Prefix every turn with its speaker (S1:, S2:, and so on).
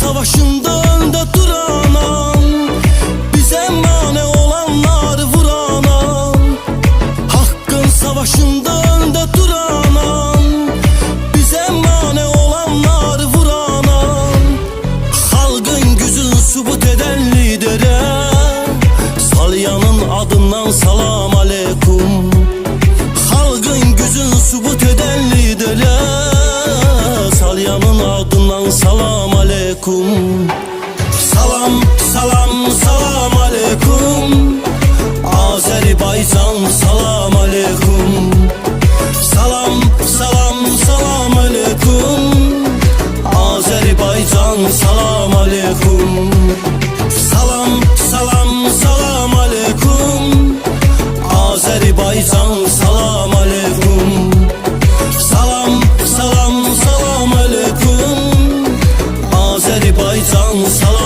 S1: savaşında önde duranam, bize mane olanları vuranam. Hakkın savaşında önde duranam, bize mane olanları vuranam. Halkın gücünü sübut eden lidere, Salyanın adından salam aleyküm. Halkın gücünü sübut eden lidere, Salyanın adından salam aleyküm. Salam, salam, salam aleyküm. Azerbaycan salam aleyküm. Salam, salam, salam aleyküm. Azerbaycan salam aleyküm. Salam, salam, salam aleyküm. Azerbaycan salam aleyküm. Salam, salam, salam aleyküm. Azerbaycan salam